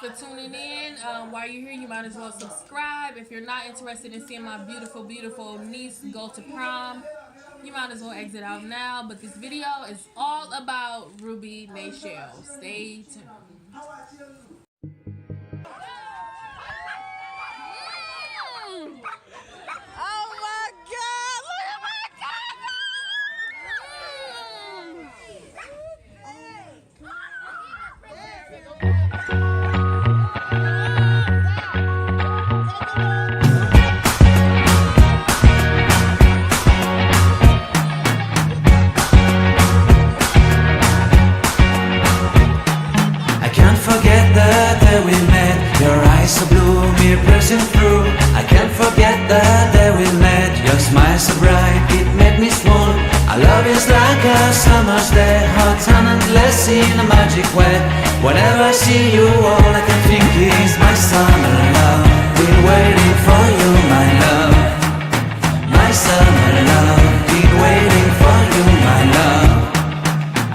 for tuning in. While you're here, you might as well subscribe. If you're not interested in seeing my beautiful, beautiful niece go to prom, you might as well exit out now. But this video is all about Ruby Mayshell. Stay tuned. Oh my God! Look at my I can't forget the day we met. Your eyes so blue, me piercing through. I can't forget the day we met. Your smile so bright, it made me swoon. Our love is like a summer's day, hot and endless in a magic way. Whenever I see you, all I can think is my summer love. Been waiting for you, my love. My summer love. Been waiting for you, my love.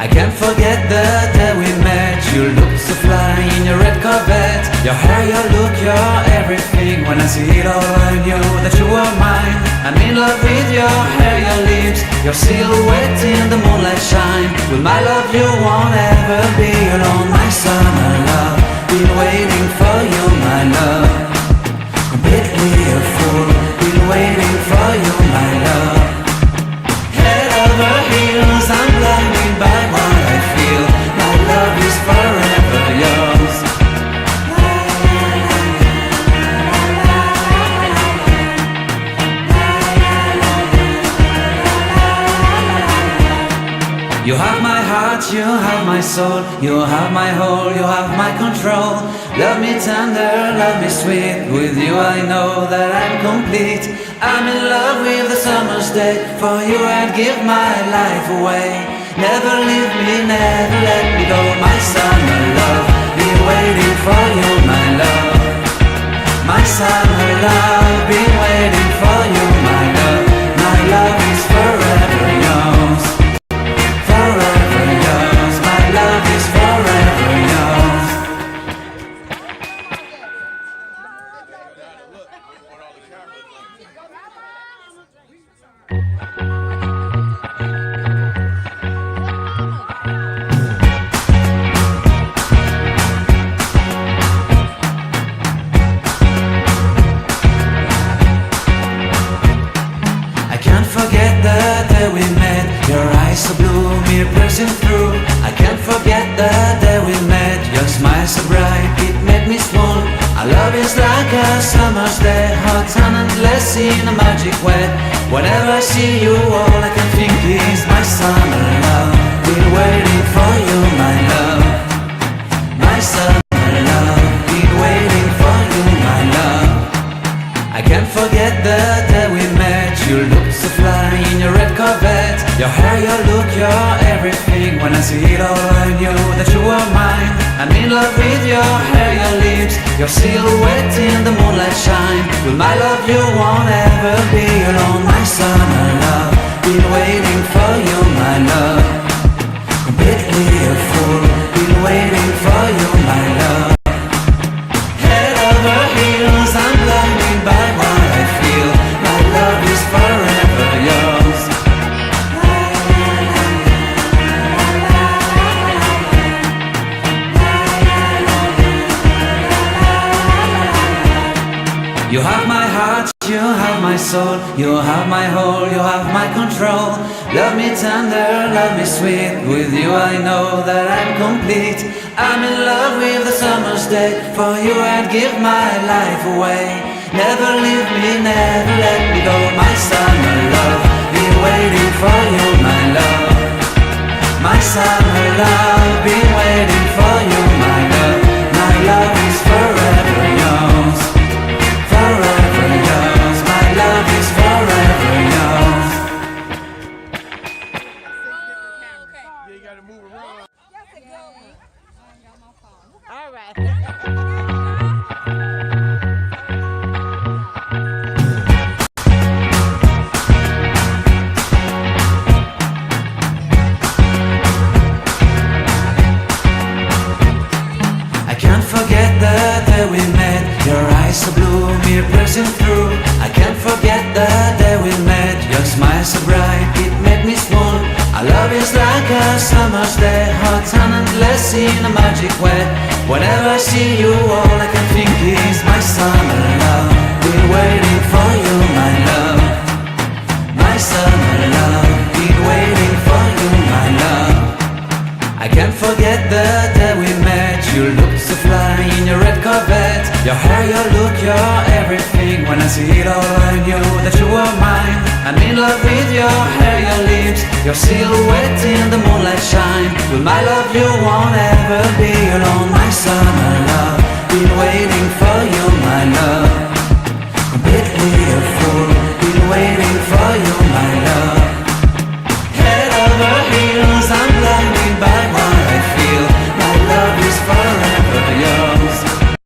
I can't forget the day we met. You looked so fly in your red Corvette. Your hair, your look, your everything. When I see it all, I knew that you were mine. I'm in love with your hair, your lips, your silhouette in the moonlight shine. With my love you won't ever be alone. My summer love, been waiting for you, my love. Completely a fool, been waiting for you, my love. Head over heels, I'm blinded by what I feel. My love is forever yours. You have my heart, you have my soul, you have my whole, you have my control. Love me tender, love me sweet. With you I know that I'm complete. I'm in love with the summer's day. For you I'd give my life away. Never leave me, never let me go. My summer love, been waiting for you, my love. My summer love, been waiting for you, my love. My love is forever yours. Forever yours, my love is forever yours. I can't forget the day we met. Your eyes so blue, me piercing through. I can't forget the day we met. Your smile so bright, it made me swoon. Our love is like a summer's day, hot and endless in a magic way. Whenever I see you, all I can think is my summer love. Been waiting for you, my love. My summer love. Been waiting for you, my love. I can't forget the day we met. You looked so fly in your red Corvette. Your hair, your look, your everything. When I see it all, I knew that you were mine. I'm in love with your hair, your lips, your silhouette in the moonlight shine. With my love you won't ever be alone. My summer love, been waiting for you, my love. Completely a fool, been waiting for you, my love. Head over heels, I'm blinded by what I feel. My love is forever yours. You have my heart, you have my soul, you have my whole, you have my control. Love me tender, love me sweet. With you I know that I'm complete. I'm in love with the summer's day. For you I'd give my life away. Never leave me, never let me go. My summer love, been waiting for you, my love. My summer love, been waiting for you, my love. My love is forever yours. Forever yours, my love is forever yours. You gotta move around. All right. piercing through. I can't forget the day we met. Your smile so bright, it made me swoon. Our love is like a summer's day, hot and endless in a magic way. Whenever I see you, all I can think is my summer love. Been waiting for you, my love. My summer love. Been waiting for you, my love. I can't forget the day we met. You looked so fly in your red Corvette. Your hair, your look, your everything. When I see it all, I knew that you were mine. I'm in love with your hair, your lips, your silhouette in the moonlight shine. With my love you won't ever be alone. My summer love, been waiting for you, my love.